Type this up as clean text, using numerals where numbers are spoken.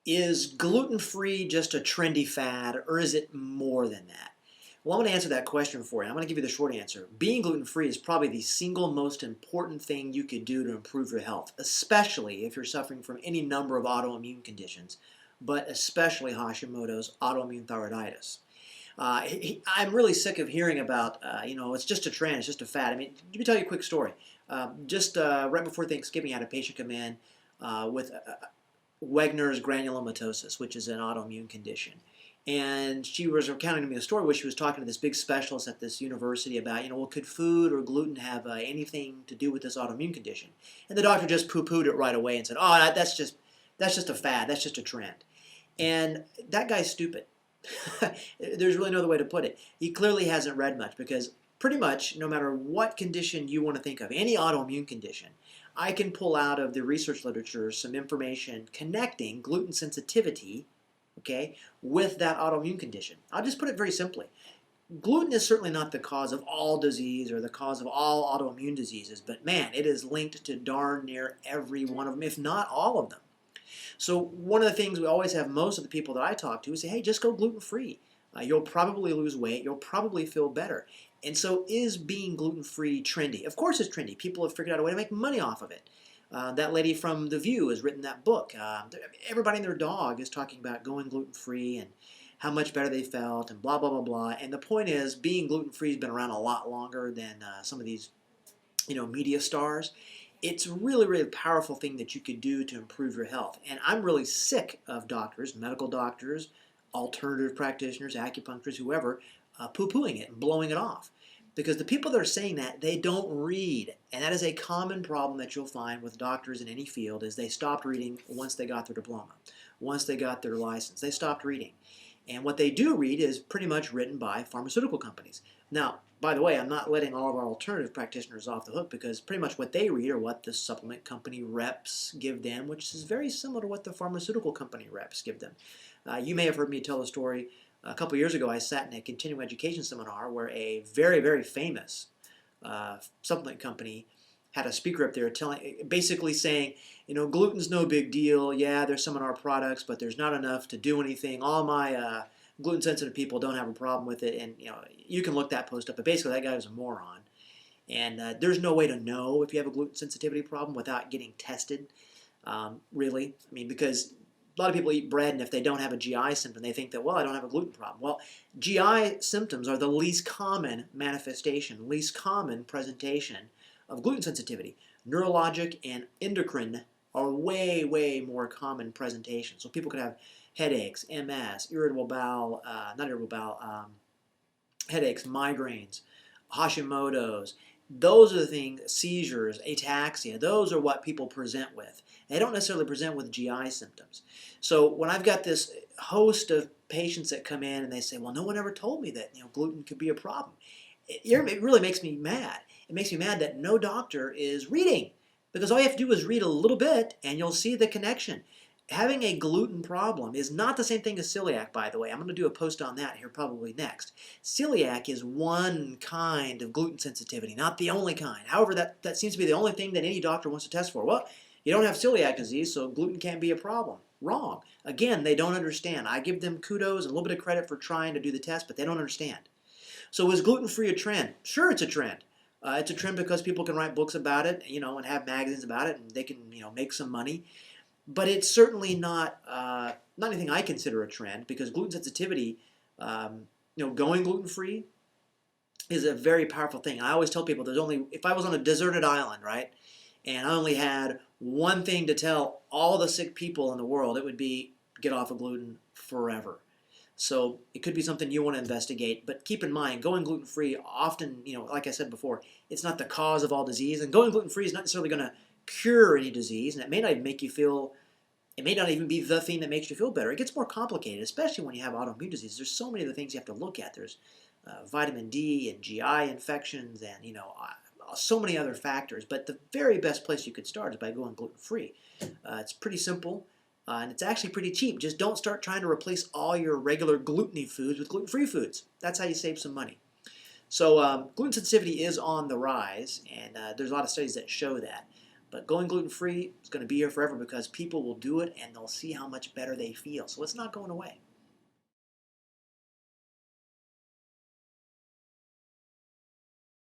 Is gluten-free just a trendy fad, or is it more than that? Well, I'm going to answer that question for you. I'm going to give you the short answer. Being gluten-free is probably the single most important thing you could do to improve your health, especially if you're suffering from any number of autoimmune conditions, but especially Hashimoto's autoimmune thyroiditis. I'm really sick of hearing about, it's just a trend, it's just a fad. I mean, let me tell you a quick story. Just right before Thanksgiving, I had a patient come in with Wegener's granulomatosis, which is an autoimmune condition. And she was recounting to me a story where she was talking to this big specialist at this university about, well, could food or gluten have anything to do with this autoimmune condition? And the doctor just poo-pooed it right away and said, oh, that's just a fad, that's just a trend. And that guy's stupid. There's really no other way to put it. He clearly hasn't read much, because pretty much no matter what condition you want to think of, any autoimmune condition, I can pull out of the research literature some information connecting gluten sensitivity, okay, with that autoimmune condition. I'll just put it very simply. Gluten is certainly not the cause of all disease or the cause of all autoimmune diseases, but man, it is linked to darn near every one of them, if not all of them. So one of the things we always have most of the people that I talk to is say, hey, just go gluten-free. You'll probably lose weight. You'll probably feel better. And so is being gluten-free trendy? Of course it's trendy. People have figured out a way to make money off of it. That lady from The View has written that book. Everybody and their dog is talking about going gluten-free and how much better they felt and blah, blah, blah, blah. And the point is, being gluten-free has been around a lot longer than some of these media stars. It's a really, really powerful thing that you could do to improve your health. And I'm really sick of doctors, medical doctors, alternative practitioners, acupuncturists, whoever, poo-pooing it and blowing it off. Because the people that are saying that, they don't read. And that is a common problem that you'll find with doctors in any field, is they stopped reading once they got their diploma. Once they got their license, they stopped reading. And what they do read is pretty much written by pharmaceutical companies. Now, by the way, I'm not letting all of our alternative practitioners off the hook, because pretty much what they read are what the supplement company reps give them, which is very similar to what the pharmaceutical company reps give them. You may have heard me tell a story. A couple years ago, I sat in a continuing education seminar where a very, very famous supplement company had a speaker up there basically saying, gluten's no big deal. Yeah, there's some in our products, but there's not enough to do anything. All my gluten-sensitive people don't have a problem with it, and you can look that post up. But basically, that guy was a moron, and there's no way to know if you have a gluten sensitivity problem without getting tested. Really, I mean, because a lot of people eat bread, and if they don't have a GI symptom, they think that, well, I don't have a gluten problem. Well, GI symptoms are the least common manifestation, least common presentation of gluten sensitivity. Neurologic and endocrine are way, way more common presentations. So people could have headaches, MS, headaches, migraines, Hashimoto's. Those are the things, seizures, ataxia, those are what people present with. They don't necessarily present with GI symptoms. So when I've got this host of patients that come in and they say, well, no one ever told me that gluten could be a problem, it really makes me mad. It makes me mad that no doctor is reading, because all you have to do is read a little bit and you'll see the connection. Having a gluten problem is not the same thing as celiac, by the way. I'm going to do a post on that here probably next. Celiac is one kind of gluten sensitivity, not the only kind. However, that seems to be the only thing that any doctor wants to test for. Well, you don't have celiac disease, so gluten can't be a problem. Wrong. Again, they don't understand. I give them kudos and a little bit of credit for trying to do the test, but they don't understand. So is gluten-free a trend? Sure, it's a trend. It's a trend because people can write books about it, and have magazines about it, and they can, make some money. But it's certainly not anything I consider a trend, because gluten sensitivity, going gluten-free is a very powerful thing. I always tell people, if I was on a deserted island, right, and I only had one thing to tell all the sick people in the world, it would be get off of gluten forever. So it could be something you want to investigate, but keep in mind, going gluten-free often, like I said before, it's not the cause of all disease, and going gluten-free is not necessarily going to cure any disease, and it may not even it may not even be the thing that makes you feel better. It gets more complicated, especially when you have autoimmune disease. There's so many other things you have to look at. There's vitamin D and GI infections and, so many other factors. But the very best place you could start is by going gluten-free. It's pretty simple, and it's actually pretty cheap. Just don't start trying to replace all your regular gluten-y foods with gluten-free foods. That's how you save some money. So gluten sensitivity is on the rise, and there's a lot of studies that show that. But going gluten-free is going to be here forever because people will do it and they'll see how much better they feel. So it's not going away.